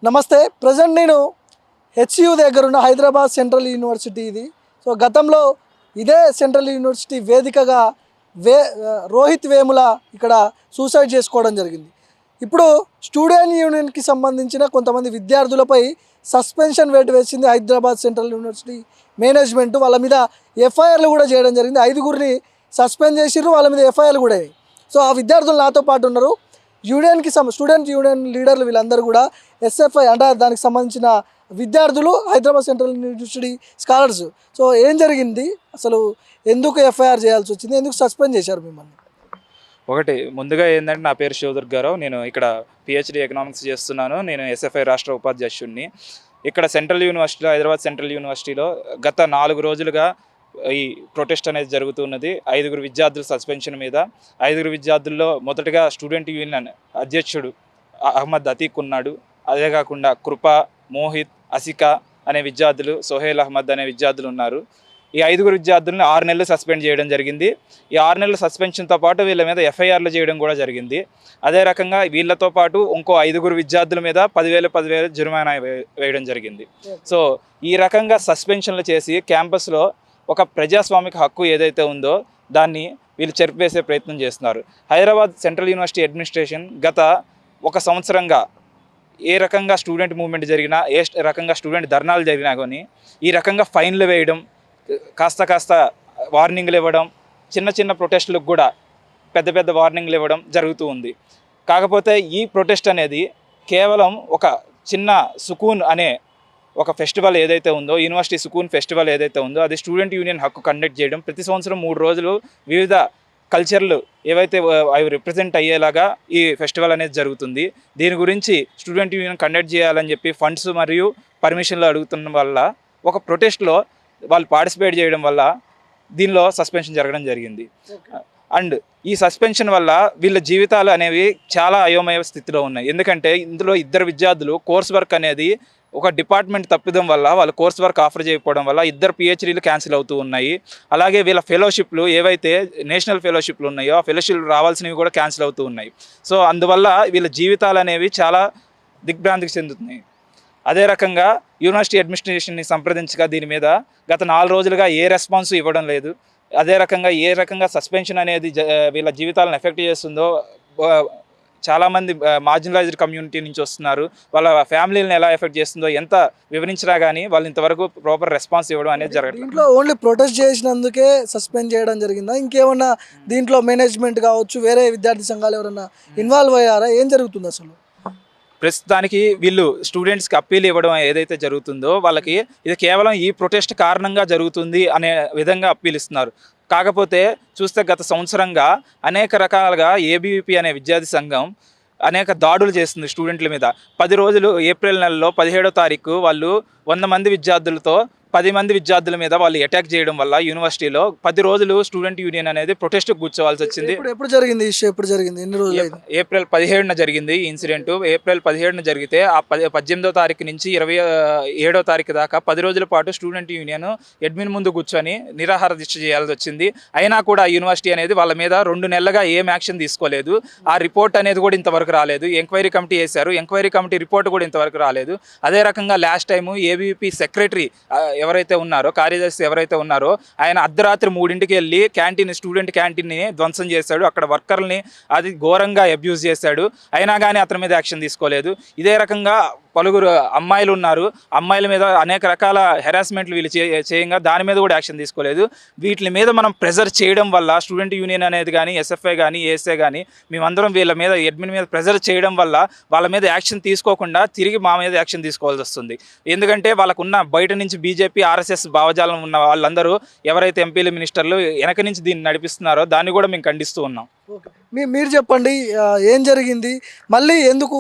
నమస్తే. ప్రజెంట్ నేను హెచ్యు దగ్గర ఉన్న హైదరాబాద్ సెంట్రల్ యూనివర్సిటీ ఇది. సో గతంలో ఇదే సెంట్రల్ యూనివర్సిటీ వేదికగా రోహిత్ వేముల ఇక్కడ సూసైడ్ చేసుకోవడం జరిగింది. ఇప్పుడు స్టూడెంట్ యూనియన్కి సంబంధించిన కొంతమంది విద్యార్థులపై సస్పెన్షన్ వేటు వేసింది హైదరాబాద్ సెంట్రల్ యూనివర్సిటీ మేనేజ్మెంట్. వాళ్ళ మీద ఎఫ్ఐఆర్లు కూడా చేయడం జరిగింది. 5గురిని సస్పెండ్ చేసిర్రు, వాళ్ళ మీద ఎఫ్ఐఆర్లు కూడా అయ్యాయి. సో ఆ విద్యార్థులు నాతో పాటు ఉన్నారు. స్టూడెంట్ యూనియన్ లీడర్లు వీళ్ళందరూ కూడా ఎస్ఎఫ్ఐ అంటే దానికి సంబంధించిన విద్యార్థులు, Hyderabad central university scholars. So ఏం జరిగింది, అసలు ఎందుకు ఎఫ్ఐఆర్ చేయాల్సి వచ్చింది, ఎందుకు సస్పెండ్ చేశారు మిమ్మల్ని? ఒకటి ముందుగా ఏంటంటే, నా పేరు శివదుర్గారావు. నేను ఇక్కడ పిహెచ్డి ఎకనామిక్స్ చేస్తున్నాను. నేను ఎస్ఎఫ్ఐ రాష్ట్ర ఉపాధ్యక్షుడిని. ఇక్కడ సెంట్రల్ యూనివర్సిటీలో, హైదరాబాద్ సెంట్రల్ యూనివర్సిటీలో గత 4 రోజులుగా ఈ ప్రొటెస్ట్ అనేది జరుగుతున్నది. 5గురు విద్యార్థుల సస్పెన్షన్ మీద. 5గురు విద్యార్థుల్లో మొదటగా స్టూడెంట్ యూనియన్ అధ్యక్షుడు అహ్మద్ అతీక్ ఉన్నాడు. అదే కాకుండా కృప, మోహిత్, అసికా అనే విద్యార్థులు, సోహేల్ అహ్మద్ అనే విద్యార్థులు ఉన్నారు. ఈ 5గురు విద్యార్థులను 6 నెలలు సస్పెండ్ చేయడం జరిగింది. ఈ 6 నెలల సస్పెన్షన్తో పాటు వీళ్ళ మీద ఎఫ్ఐఆర్లు చేయడం కూడా జరిగింది. అదే రకంగా వీళ్ళతో పాటు ఇంకో 5గురు విద్యార్థుల మీద 10,000 జరిమానా వేయడం జరిగింది. సో ఈ రకంగా సస్పెన్షన్లు చేసి క్యాంపస్లో ఒక ప్రజాస్వామిక హక్కు ఏదైతే ఉందో దాన్ని వీళ్ళు చెరిపివేసే ప్రయత్నం చేస్తున్నారు. హైదరాబాద్ సెంట్రల్ యూనివర్సిటీ అడ్మినిస్ట్రేషన్ గత 1 సంవత్సరంగా ఏ రకంగా స్టూడెంట్ మూవ్మెంట్ జరిగినా, ఏ రకంగా స్టూడెంట్ ధర్నాలు జరిగినా కానీ ఈ రకంగా ఫైన్లు వేయడం, కాస్త వార్నింగ్లు ఇవ్వడం, చిన్న ప్రొటెస్టులకు కూడా పెద్ద వార్నింగ్లు ఇవ్వడం జరుగుతూ ఉంది. కాకపోతే ఈ ప్రొటెస్ట్ అనేది కేవలం ఒక చిన్న సుకూన్ అనే ఒక ఫెస్టివల్ ఏదైతే ఉందో, యూనివర్సిటీ సుకూన్ ఫెస్టివల్ ఏదైతే ఉందో, అది స్టూడెంట్ యూనియన్ హక్కు కండక్ట్ చేయడం. ప్రతి సంవత్సరం 3 రోజులు వివిధ కల్చర్లు ఏవైతే అవి రిప్రజెంట్ అయ్యేలాగా ఈ ఫెస్టివల్ అనేది జరుగుతుంది. దీని గురించి స్టూడెంట్ యూనియన్ కండక్ట్ చేయాలని చెప్పి ఫండ్స్ మరియు పర్మిషన్లు అడుగుతున్న వల్ల, ఒక ప్రొటెస్ట్లో వాళ్ళు పార్టిసిపేట్ చేయడం వల్ల దీనిలో సస్పెన్షన్ జరగడం జరిగింది. అండ్ ఈ సస్పెన్షన్ వల్ల వీళ్ళ జీవితాలు అనేవి చాలా అయోమయ స్థితిలో ఉన్నాయి. ఎందుకంటే ఇందులో 2 విద్యార్థులు కోర్స్ వర్క్ అనేది ఒక డిపార్ట్మెంట్ తప్పిదం వల్ల వాళ్ళు కోర్స్ వర్క్ ఆఫర్ చేయకపోవడం వల్ల 2 పిహెచ్డీలు క్యాన్సిల్ అవుతూ ఉన్నాయి. అలాగే వీళ్ళ ఫెలోషిప్లు ఏవైతే నేషనల్ ఫెలోషిప్లు ఉన్నాయో ఆ ఫెలోషిప్లు రావాల్సినవి కూడా క్యాన్సిల్ అవుతూ ఉన్నాయి. సో అందువల్ల వీళ్ళ జీవితాలు అనేవి చాలా దిగ్భ్రాంతికి చెందుతున్నాయి. అదే రకంగా యూనివర్సిటీ అడ్మినిస్ట్రేషన్ని సంప్రదించగా దీని మీద గత 4 రోజులుగా ఏ రెస్పాన్స్ ఇవ్వడం లేదు. అదే రకంగా ఏ రకంగా సస్పెన్షన్ అనేది వీళ్ళ జీవితాలను ఎఫెక్ట్ చేస్తుందో, చాలామంది మార్జినలైజ్డ్ కమ్యూనిటీ నుంచి వస్తున్నారు, వాళ్ళ ఫ్యామిలీలను ఎలా ఎఫెక్ట్ చేస్తుందో ఎంత వివరించినా కానీ వాళ్ళు ఇంతవరకు ప్రాపర్ రెస్పాన్స్ ఇవ్వడం అనేది జరగదు. దీంట్లో ఓన్లీ ప్రొటెస్ట్ చేసినందుకే సస్పెండ్ చేయడం జరిగిందా? ఇంకేమన్నా దీంట్లో మేనేజ్మెంట్ కావచ్చు, వేరే విద్యార్థి సంఘాలు ఎవరన్నా ఇన్వాల్వ్ అయ్యారా? ఏం జరుగుతుంది అసలు? ప్రస్తుతానికి వీళ్ళు స్టూడెంట్స్కి అప్పీల్ ఇవ్వడం ఏదైతే జరుగుతుందో వాళ్ళకి ఇది కేవలం ఈ ప్రొటెస్ట్ కారణంగా జరుగుతుంది అనే విధంగా అప్పీల్ ఇస్తున్నారు. కాకపోతే చూస్తే గత సంవత్సరంగా అనేక రకాలుగా ఏబీవీపీ అనే విద్యార్థి సంఘం అనేక దాడులు చేస్తుంది స్టూడెంట్ల మీద. 10 రోజులు ఏప్రిల్ నెలలో 17వ తారీఖు వాళ్ళు 100 మంది విద్యార్థులతో 10 మంది విద్యార్థుల మీద వాళ్ళు అటాక్ చేయడం వల్ల యూనివర్సిటీలో 10 రోజులు స్టూడెంట్ యూనియన్ అనేది ప్రొటెస్ట్ కూర్చోవాల్సి వచ్చింది. ఎప్పుడు జరిగింది ఎప్పుడు జరిగింది? ఎన్ని రోజులు? ఏప్రిల్ 17న జరిగింది ఈ ఇన్సిడెంట్. ఏప్రిల్ 17న జరిగితే ఆ 18వ తారీఖు నుంచి 27వ తారీఖు దాకా 10 రోజుల పాటు స్టూడెంట్ యూనియన్ అడ్మిన్ ముందు కూర్చొని నిరాహార దీక్ష చేయాల్సి వచ్చింది. అయినా కూడా యూనివర్సిటీ అనేది వాళ్ళ మీద 2 నెలలుగా ఏం యాక్షన్ తీసుకోలేదు. ఆ రిపోర్ట్ అనేది కూడా ఇంతవరకు రాలేదు. ఎంక్వైరీ కమిటీ వేశారు, ఎంక్వైరీ కమిటీ రిపోర్ట్ కూడా ఇంతవరకు రాలేదు. అదే రకంగా లాస్ట్ టైము ఏబీవీపీ సెక్రటరీ ఎవరైతే ఉన్నారో, కార్యదర్శి ఎవరైతే ఉన్నారో, ఆయన అర్ధరాత్రి 3ంటికి వెళ్ళి స్టూడెంట్ క్యాంటీన్ని ధ్వంసం చేశాడు. అక్కడ వర్కర్ని అది ఘోరంగా అబ్యూజ్ చేశాడు. అయినా కానీ అతని మీద యాక్షన్ తీసుకోలేదు. ఇదే రకంగా పలువురు అమ్మాయిలు ఉన్నారు, అమ్మాయిల మీద అనేక రకాల హెరాస్మెంట్లు వీళ్ళు చేయంగా దాని మీద కూడా యాక్షన్ తీసుకోలేదు. వీటి మీద మనం ప్రెజర్ చేయడం వల్ల స్టూడెంట్ యూనియన్ అనేది కానీ, ఎస్ఎఫ్ఐ కానీ, ఏఎస్ఏ కానీ, మేమందరం వీళ్ళ మీద అడ్మిన్ మీద ప్రెజర్ చేయడం వల్ల వాళ్ళ మీద యాక్షన్ తీసుకోకుండా తిరిగి మా మీద యాక్షన్ తీసుకోవాల్సి వస్తుంది. ఎందుకంటే వాళ్ళకున్న బయట నుంచి బీజేపీ, ఆర్ఎస్ఎస్ భావజాలం ఉన్న వాళ్ళందరూ ఎవరైతే ఎంపీలు, మినిస్టర్లు వెనక నుంచి దీన్ని నడిపిస్తున్నారో దాన్ని కూడా మేము ఖండిస్తూ ఉన్నాం. మీరు చెప్పండి, ఏం జరిగింది, మళ్ళీ ఎందుకు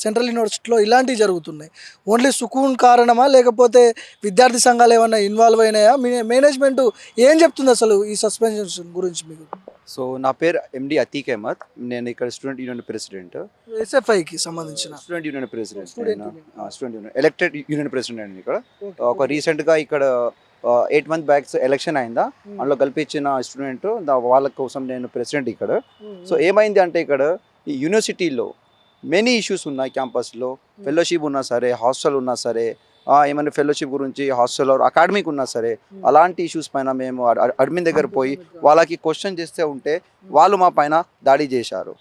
సెంట్రల్ యూనివర్సిటీలో ఇలాంటివి జరుగుతున్నాయి? ఓన్లీ సుకూన్ కారణమా, లేకపోతే విద్యార్థి సంఘాలు ఏమైనా ఇన్వాల్వ్ అయినాయా? మేనేజ్మెంట్ ఏం చెప్తుంది అసలు ఈ సస్పెన్షన్ గురించి మీకు? సో నా పేరు ఎండి అతీక్ అహ్మద్. నేను ఇక్కడ స్టూడెంట్ యూనియన్ ప్రెసిడెంట్, ఎస్ఎఫ్ఐకి సంబంధించిన student union president, student union elected union president అండి. ఇక్కడ ఒక రీసెంట్గా ఇక్కడ 8 months బ్యాక్ ఎలక్షన్ అయిందా, అందులో కల్పించిన స్టూడెంట్ వాళ్ళ కోసం నేను ప్రెసిడెంట్ ఇక్కడ. సో ఏమైంది అంటే ఇక్కడ ఈ యూనివర్సిటీలో మెనీ ఇష్యూస్ ఉన్నాయి క్యాంపస్లో. ఫెలోషిప్ ఉన్నా సరే, హాస్టల్ ఉన్నా సరే, ఏమైనా ఫెలోషిప్ గురించి హాస్టల్ అకాడమిక్ ఉన్నా సరే, అలాంటి ఇష్యూస్ పైన మేము అడ్మిన్ దగ్గర పోయి వాళ్ళకి క్వశ్చన్ చేస్తే ఉంటే వాళ్ళు మా పైన దాడి చేశారు.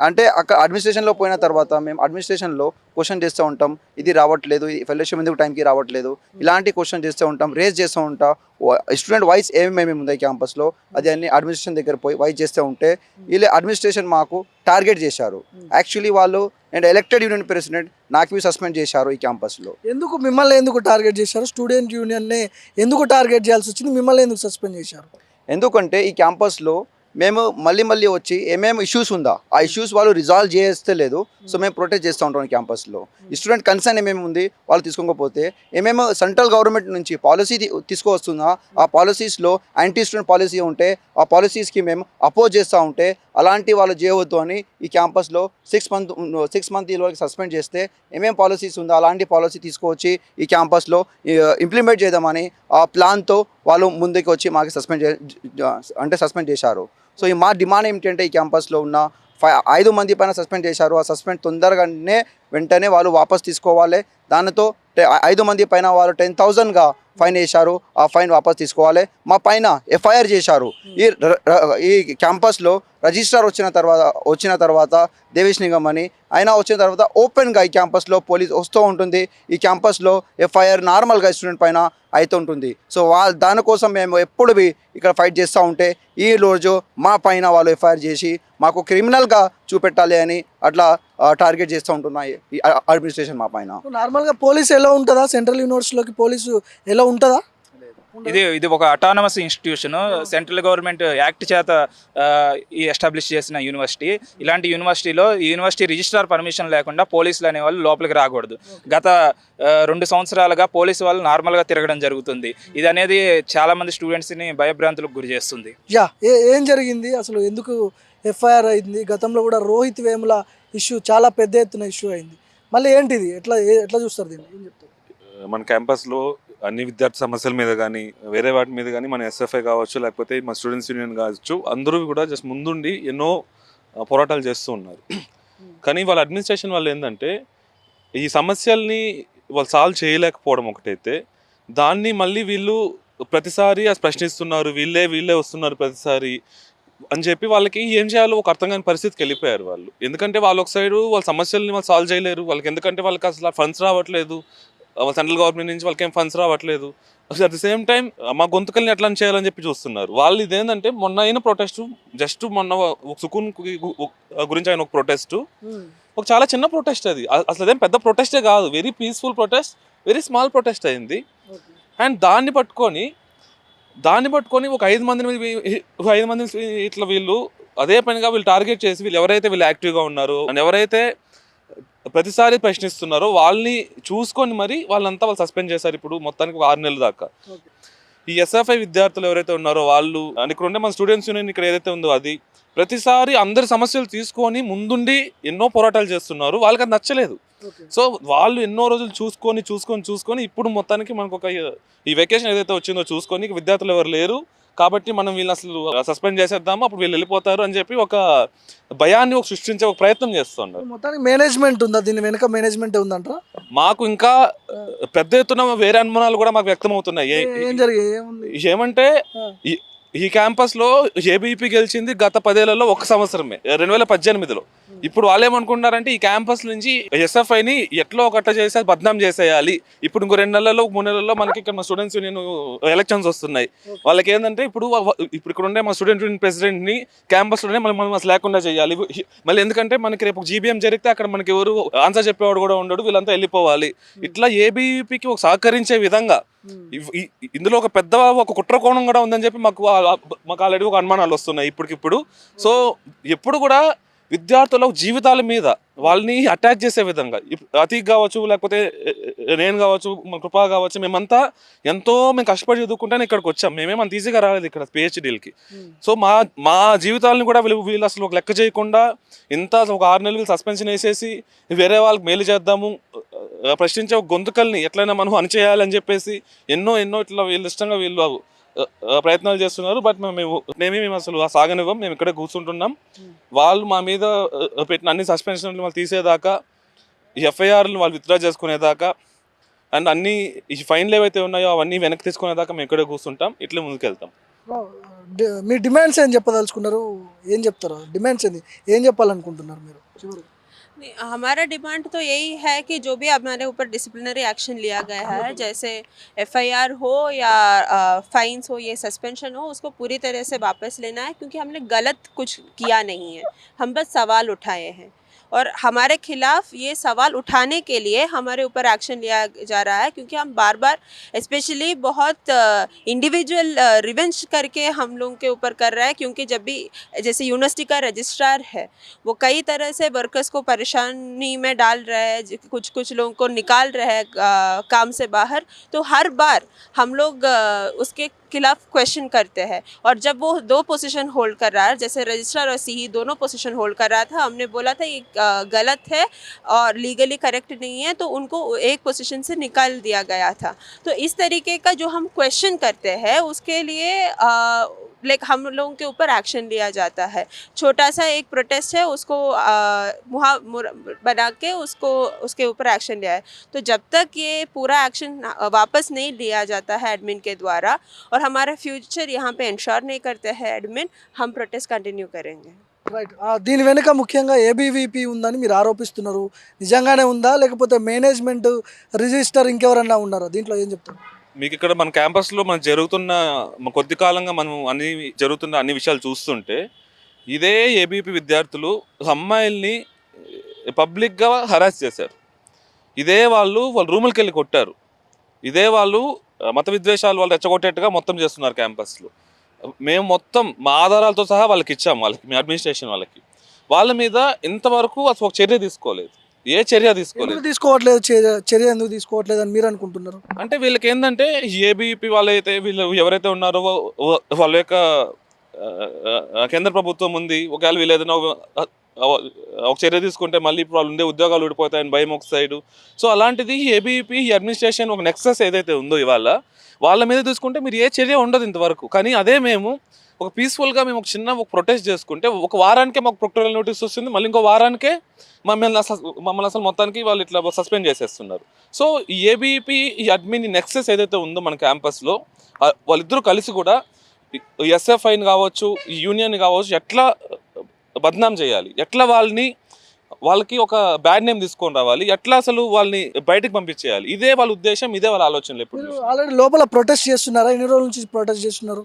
అంటే అక్కడ అడ్మినిస్ట్రేషన్లో పోయిన తర్వాత మేము అడ్మినిస్ట్రేషన్లో క్వశ్చన్ చేస్తూ ఉంటాం, ఇది రావట్లేదు, ఈ ఫెలోషిప్ ఎందుకు టైంకి రావట్లేదు, ఇలాంటి క్వశ్చన్ చేస్తూ ఉంటాం, రేస్ చేస్తూ ఉంటాం. స్టూడెంట్ వాయిస్ ఏమేమి ఉన్నాయి క్యాంపస్లో అది అన్ని అడ్మినిస్ట్రేషన్ దగ్గర పోయి వాయిస్ చేస్తూ ఉంటే వీళ్ళు అడ్మినిస్ట్రేషన్ మాకు టార్గెట్ చేశారు. యాక్చువల్లీ వాళ్ళు అండ్ ఎలక్టెడ్ యూనియన్ ప్రెసిడెంట్ నాకు సస్పెండ్ చేశారు ఈ క్యాంపస్లో. ఎందుకు మిమ్మల్ని ఎందుకు టార్గెట్ చేశారు? స్టూడెంట్ యూనియన్నే ఎందుకు టార్గెట్ చేయాల్సి వచ్చింది? మిమ్మల్ని ఎందుకు సస్పెండ్ చేశారు? ఎందుకంటే ఈ క్యాంపస్లో మేము మళ్ళీ వచ్చి ఏమేమి ఇష్యూస్ ఉందా ఆ ఇష్యూస్ వాళ్ళు రిజాల్వ్ చేస్తే లేదు. సో మేము ప్రొటెస్ట్ చేస్తూ ఉంటాం క్యాంపస్లో. ఈ స్టూడెంట్ కన్సర్న్ ఏమేమి ఉంది వాళ్ళు తీసుకోకపోతే ఏమేమో సెంట్రల్ గవర్నమెంట్ నుంచి పాలసీ తీసుకువస్తుందా ఆ పాలసీస్లో యాంటీ స్టూడెంట్ పాలసీ ఉంటే ఆ పాలసీస్కి మేము అపోజ్ చేస్తూ ఉంటే అలాంటి వాళ్ళు చేయవద్దు అని ఈ క్యాంపస్లో 6 మంత్ వరకు సస్పెండ్ చేస్తే ఏమేమి పాలసీస్ ఉందో అలాంటి పాలసీ తీసుకువచ్చి ఈ క్యాంపస్లో ఇంప్లిమెంట్ చేద్దామని ఆ ప్లాన్తో వాళ్ళు ముందుకు వచ్చి మాకు సస్పెండ్ చేశారు. సో ఈ మా డిమాండ్ ఏమిటంటే ఈ క్యాంపస్లో ఉన్న 5 మంది పైన సస్పెండ్ చేశారు. ఆ సస్పెండ్ వెంటనే వాళ్ళు వాపస్ తీసుకోవాలి. దానితో 5 మంది పైన వాళ్ళు 10,000గా ఫైన్ వేశారు. ఆ ఫైన్ వాపస్ తీసుకోవాలి. మా పైన ఎఫ్ఐఆర్ చేశారు. ఈ క్యాంపస్లో రిజిస్ట్రార్ వచ్చిన తర్వాత దేవేష్ నిగమ్ అని ఆయన వచ్చిన తర్వాత ఓపెన్గా ఈ క్యాంపస్లో పోలీస్ వస్తూ ఉంటుంది. ఈ క్యాంపస్లో ఎఫ్ఐఆర్ నార్మల్గా స్టూడెంట్ పైన అవుతూ ఉంటుంది. సో దానికోసం మేము ఎప్పుడు ఇక్కడ ఫైట్ చేస్తూ ఉంటే ఈ రోజు మా పైన వాళ్ళు ఎఫ్ఐఆర్ చేసి మాకు క్రిమినల్గా చూపెట్టాలి అని అట్లా టార్గెట్ చేస్తూ ఉంటున్నాయి ఈ అడ్మినిస్ట్రేషన్ మా పైన. నార్మల్గా పోలీసు ఎలా ఉంటుందా? సెంట్రల్ యూనివర్సిటీలోకి పోలీసు ఎలా ఉంటుందా? ఇది ఒక autonomous institution, central government act చేత ఎస్టాబ్లిష్ చేసిన యూనివర్సిటీ. ఇలాంటి యూనివర్సిటీలో యూనివర్సిటీ రిజిస్ట్రార్ పర్మిషన్ లేకుండా పోలీసులు అనేవాళ్ళు లోపలికి రాకూడదు. గత 2 సంవత్సరాలుగా పోలీసు వాళ్ళు నార్మల్గా తిరగడం జరుగుతుంది. ఇది అనేది చాలామంది స్టూడెంట్స్ని భయభ్రాంతులకు గురి చేస్తుంది. ఏం జరిగింది అసలు? ఎందుకు ఎఫ్ఐఆర్ అయింది? గతంలో కూడా రోహిత్ వేముల ఇష్యూ చాలా పెద్ద ఎత్తున ఇష్యూ అయింది. మళ్ళీ ఏంటిది? ఎట్లా చూస్తారు దీన్ని? ఏం చెప్తారు? మన క్యాంపస్లో అన్ని విద్యార్థి సమస్యల మీద కానీ వేరే వాటి మీద కానీ మన ఎస్ఎఫ్ఐ కావచ్చు లేకపోతే మన స్టూడెంట్స్ యూనియన్ కావచ్చు అందరూ కూడా జస్ట్ ముందుండి ఎన్నో పోరాటాలు చేస్తూ ఉన్నారు. కానీ వాళ్ళ అడ్మినిస్ట్రేషన్ వాళ్ళు ఏంటంటే ఈ సమస్యల్ని వాళ్ళు సాల్వ్ చేయలేకపోవడం ఒకటైతే, దాన్ని మళ్ళీ వీళ్ళు ప్రతిసారి ప్రశ్నిస్తున్నారు, వీళ్ళే వస్తున్నారు ప్రతిసారి అని చెప్పి వాళ్ళకి ఏం చేయాలో ఒక అర్థం కాని పరిస్థితికి వెళ్ళిపోయారు వాళ్ళు. ఎందుకంటే వాళ్ళు ఒక సైడు వాళ్ళ సమస్యల్ని వాళ్ళు సాల్వ్ చేయలేరు. వాళ్ళకి ఎందుకంటే వాళ్ళకి అసలు ఫండ్స్ రావట్లేదు, సెంట్రల్ గవర్నమెంట్ నుంచి వాళ్ళకి ఏం ఫండ్స్ రావట్లేదు. అట్ ది సేమ్ టైం మా గొంతుకల్ని ఎట్లా చేయాలని చెప్పి చూస్తున్నారు వాళ్ళు. ఇదేంటంటే మొన్న అయిన ప్రొటెస్ట్, జస్ట్ మొన్న సుకూన్ గురించి అయిన ఒక ప్రొటెస్ట్, ఒక చాలా చిన్న ప్రొటెస్ట్ అది. అసలు అదేం పెద్ద ప్రొటెస్టే కాదు, very peaceful protest, very small protest అయింది. అండ్ దాన్ని పట్టుకొని ఒక 5 మందిని ఇట్లా వీళ్ళు అదే పనిగా వీళ్ళు టార్గెట్ చేసి వీళ్ళు యాక్టివ్గా ఉన్నారో అని ఎవరైతే ప్రతిసారి ప్రశ్నిస్తున్నారో వాళ్ళని చూసుకొని మరి వాళ్ళంతా సస్పెండ్ చేశారు. ఇప్పుడు మొత్తానికి 6 నెలల దాకా. ఈ ఎస్ఎఫ్ఐ విద్యార్థులు ఎవరైతే ఉన్నారో వాళ్ళు ఇక్కడ ఉండే మన స్టూడెంట్స్ యూనియన్ ఇక్కడ ఏదైతే ఉందో అది ప్రతిసారి అందరి సమస్యలు తీసుకొని ముందుండి ఎన్నో పోరాటాలు చేస్తున్నారు. వాళ్ళకి అది నచ్చలేదు. సో వాళ్ళు ఎన్నో రోజులు చూసుకొని ఇప్పుడు మొత్తానికి మనకు ఒక ఈ వెకేషన్ ఏదైతే వచ్చిందో చూసుకొని విద్యార్థులు ఎవరు లేరు కాబట్టి మనం వీళ్ళని అసలు సస్పెండ్ చేసేద్దాము, అప్పుడు వీళ్ళు వెళ్ళిపోతారు అని చెప్పి ఒక భయాన్ని సృష్టించే ఒక ప్రయత్నం చేస్తున్నారు. మొత్తానికి మేనేజ్మెంట్ ఉందా? దీని వెనుక మేనేజ్మెంట్ ఉందంటారా? మాకు ఇంకా పెద్ద ఎత్తున వేరే అనుమానాలు కూడా మాకు వ్యక్తం అవుతున్నాయి. ఏమంటే ఈ క్యాంపస్లో ఏబీపీ గెలిచింది గత 10 ఏళ్లలో 1 సంవత్సరమే, 2018లో. ఇప్పుడు వాళ్ళు ఏమనుకుంటున్నారంటే ఈ క్యాంపస్ నుంచి ఎస్ఎఫ్ఐని ఎట్లా ఒకట చేసి బద్నాం చేసేయాలి. ఇప్పుడు ఇంకో 2 నెలల్లో 3 నెలల్లో మనకి ఇక్కడ మా స్టూడెంట్స్ యూనియన్ ఎలక్షన్స్ వస్తున్నాయి. వాళ్ళకి ఏంటంటే ఇప్పుడు ఇక్కడ ఉండే మా స్టూడెంట్ యూనియన్ ప్రెసిడెంట్ని క్యాంపస్లోనే మనం అసలు లేకుండా చేయాలి. మళ్ళీ ఎందుకంటే మనకి రేపు జీబీఎం జరిగితే అక్కడ మనకి ఎవరు ఆన్సర్ చెప్పేవాడు కూడా ఉండడు, వీళ్ళంతా వెళ్ళిపోవాలి. ఇట్లా ఏబీపీకి ఒక సహకరించే విధంగా ఇందులో ఒక పెద్ద ఒక కుట్ర కోణం కూడా ఉందని చెప్పి మాకు ఆల్రెడీ ఒక అనుమానాలు వస్తున్నాయి ఇప్పటికిప్పుడు. సో ఎప్పుడు కూడా విద్యార్థుల జీవితాల మీద వాళ్ళని అటాక్ చేసే విధంగా అతీక్ కావచ్చు లేకపోతే నేను కావచ్చు మన కృపా కావచ్చు మేమంతా మేము కష్టపడి చదువుకుంటేనే ఇక్కడికి వచ్చాం. మేమేమంత ఈజీగా రాలేదు ఇక్కడ పిహెచ్డీలకి. సో మా జీవితాలను కూడా వీళ్ళు అసలు ఒక లెక్క చేయకుండా ఇంత ఒక 6 నెలలు సస్పెన్షన్ వేసేసి వేరే వాళ్ళకి మేలు చేద్దాము, ప్రశ్నించే ఒక గొంతుకల్ని ఎట్లయినా మనం అణిచేయాలని చెప్పేసి ఎన్నో ఇట్లా వీళ్ళు ఇష్టంగా వీళ్ళు ప్రయత్నాలు చేస్తున్నారు. బట్ మేము అసలు సాగనివ్వం, మేము ఇక్కడే కూర్చుంటున్నాం. వాళ్ళు మా మీద పెట్టిన అన్ని సస్పెన్షన్లు వాళ్ళు తీసేదాకా, ఈ ఎఫ్ఐఆర్లు వాళ్ళు విత్డ్రా చేసుకునేదాకా అండ్ అన్ని ఈ ఫైన్లు ఏవైతే ఉన్నాయో అవన్నీ వెనక్కి తీసుకునేదాకా మేము ఇక్కడే కూర్చుంటాం, ఇట్లా ముందుకెళ్తాం. మీ డిమాండ్స్ ఏం చెప్పదలుచుకున్నారు, ఏం చెప్తారు, డిమాండ్స్ ఏంది, ఏం చెప్పాలనుకుంటున్నారు మీరు చివరికి? नहीं, हमारा डिमांड तो यही है कि जो भी हमारे ऊपर डिसिप्लिनरी एक्शन लिया गया है, जैसे एफआईआर हो या फाइन्स हो, ये सस्पेंशन हो, उसको पूरी तरह से वापस लेना है, क्योंकि हमने गलत कुछ किया नहीं है, हम बस सवाल उठाए हैं और हमारे खिलाफ ये सवाल उठाने के लिए हमारे ऊपर एक्शन लिया जा रहा है, क्योंकि हम बार बार स्पेशली बहुत इंडिविजुअल रिवेंज करके हम लोगों के ऊपर कर रहा है, क्योंकि जब भी जैसे यूनिवर्सिटी का रजिस्ट्रार है वो कई तरह से वर्कर्स को परेशानी में डाल रहा है, कुछ लोगों को निकाल रहा है काम से बाहर, तो हर बार हम लोग उसके खिलाफ क्वेश्चन करते हैं। और जब वो 2 पोजीशन होल्ड कर रहा है, जैसे रजिस्ट्रार और सीई दोनों पोजीशन होल्ड कर रहा था, हमने बोला था ये गलत है और लीगली करेक्ट नहीं है, तो उनको एक पोजीशन से निकाल दिया गया था। तो इस तरीके का जो हम क्वेश्चन करते हैं उसके लिए लाइक हम लोगों के ऊपर एक्शन लिया जाता है। छोटा सा एक प्रोटेस्ट है, उसको बना के उसके ऊपर एक्शन लिया है। तो जब तक ये पूरा एक्शन वापस नहीं लिया जाता है एडमिन के द्वारा और हमारा फ्यूचर यहाँ पे इंश्योर नहीं करते हैं एडमिन, हम प्रोटेस्ट कंटिन्यू करेंगे। రైట్, దీని వెనుక ముఖ్యంగా ఏబీవీపీ ఉందని మీరు ఆరోపిస్తున్నారు, నిజంగానే ఉందా లేకపోతే మేనేజ్మెంట్, రిజిస్టర్ ఇంకెవరన్నా ఉన్నారా, దీంట్లో ఏం చెప్తారు? మీకు ఇక్కడ మన క్యాంపస్లో మనకు జరుగుతున్న కొద్ది కాలంగా మనం జరుగుతున్న అన్ని విషయాలు చూస్తుంటే, ఇదే ఏబీపీ విద్యార్థులు అమ్మాయిల్ని పబ్లిక్గా హరాస్ చేశారు, ఇదే వాళ్ళు రూములకి వెళ్ళి కొట్టారు, ఇదే వాళ్ళు మత విద్వేషాలు వాళ్ళు రెచ్చగొట్టేట్టుగా మొత్తం చేస్తున్నారు క్యాంపస్లో. మేము మొత్తం మా ఆధారాలతో సహా వాళ్ళకి ఇచ్చాము, మీ అడ్మినిస్ట్రేషన్ వాళ్ళ మీద ఇంతవరకు అసలు ఒక చర్య తీసుకోలేదు, ఏ చర్య తీసుకోలేదు. ఎందుకు తీసుకోవట్లేదు, చర్య ఎందుకు తీసుకోవట్లేదు అని మీరు అనుకుంటున్నారు? అంటే వీళ్ళకి ఏంటంటే ఏబీపీ వాళ్ళైతే వీళ్ళు ఎవరైతే ఉన్నారో వాళ్ళ యొక్క కేంద్ర ప్రభుత్వం ఉంది, ఒకవేళ వీళ్ళు ఏదైనా ఒక చర్య తీసుకుంటే మళ్ళీ ఇప్పుడు వాళ్ళు ఉండే ఉద్యోగాలు ఊడిపోతాయని భయం ఒక సైడు. సో అలాంటిది ఏబీపీ అడ్మినిస్ట్రేషన్ ఒక నెక్సస్ ఏదైతే ఉందో ఇవాళ వాళ్ళ మీద తీసుకుంటే మీరు ఏ చర్య ఉండదు ఇంతవరకు. కానీ అదే మేము ఒక పీస్ఫుల్గా మేము ఒక చిన్న ప్రొటెస్ట్ చేసుకుంటే ఒక వారానికే మాకు ప్రొక్టోరియల్ నోటీస్ వస్తుంది, మళ్ళీ ఇంకో వారానికే మమ్మల్ని అసలు మొత్తానికి వాళ్ళు ఇట్లా సస్పెండ్ చేసేస్తున్నారు. సో ఈ ఏబీపీ అడ్మిన్ నెక్సెస్ ఏదైతే ఉందో మన క్యాంపస్లో వాళ్ళిద్దరూ కలిసి కూడా ఎస్ఎఫ్ఐని కావచ్చు, ఈ యూనియన్ కావచ్చు ఎట్లా బద్నాం చేయాలి, ఎట్లా వాళ్ళకి ఒక బ్యాడ్ నేమ్ తీసుకొని రావాలి, ఎట్లా అసలు వాళ్ళని బయటకు పంపించేయాలి, ఇదే వాళ్ళ ఉద్దేశం, ఇదే వాళ్ళ ఆలోచనలు. ఎప్పుడు ఆల్రెడీ లోపల ప్రొటెస్ట్ చేస్తున్నారా? ఎన్ని రోజుల నుంచి ప్రొటెస్ట్ చేస్తున్నారు?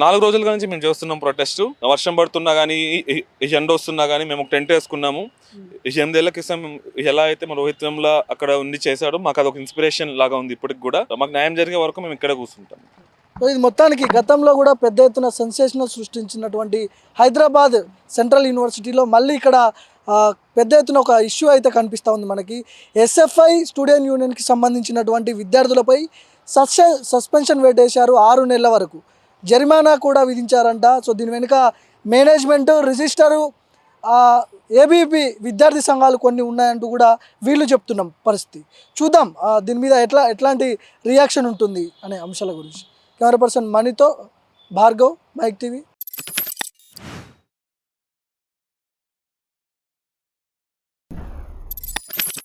4 రోజుల నుంచి మేము చేస్తున్నాం ప్రొటెస్ట్. వర్షం పడుతున్నా కానీ ఎండ వస్తున్నా కానీ మేము ఒక టెంట్ వేసుకున్నాము. 8 ఏళ్ల క్రితం ఎలా అయితే మన రోహిత్ వేముల అక్కడ ఉండి చేశాడో మాకు అదొక ఇన్స్పిరేషన్ లాగా ఉంది. ఇప్పటికి కూడా మాకు న్యాయం జరిగే వరకు మేము ఇక్కడే కూర్చుంటాం. సో ఇది మొత్తానికి గతంలో కూడా పెద్ద ఎత్తున సెన్సేషన్ సృష్టించినటువంటి హైదరాబాద్ సెంట్రల్ యూనివర్సిటీలో మళ్ళీ ఇక్కడ పెద్ద ఎత్తున ఒక ఇష్యూ అయితే కనిపిస్తూ ఉంది మనకి. ఎస్ఎఫ్ఐ స్టూడెంట్ యూనియన్కి సంబంధించినటువంటి విద్యార్థులపై సస్పెన్షన్ వేటేశారు 6 నెలల వరకు, జరిమానా కూడా విధించారంట. సో దీని వెనుక మేనేజ్మెంట్, రిజిస్టరు, ఏబీపీ విద్యార్థి సంఘాలు కొన్ని ఉన్నాయంటూ కూడా వీళ్ళు చెప్తున్నాం పరిస్థితి. చూద్దాం దీని మీద ఎట్లాంటి రియాక్షన్ ఉంటుంది అనే అంశాల గురించి. కెమెరా పర్సన్ మణితో భార్గవ్, మైక్ టీవీ.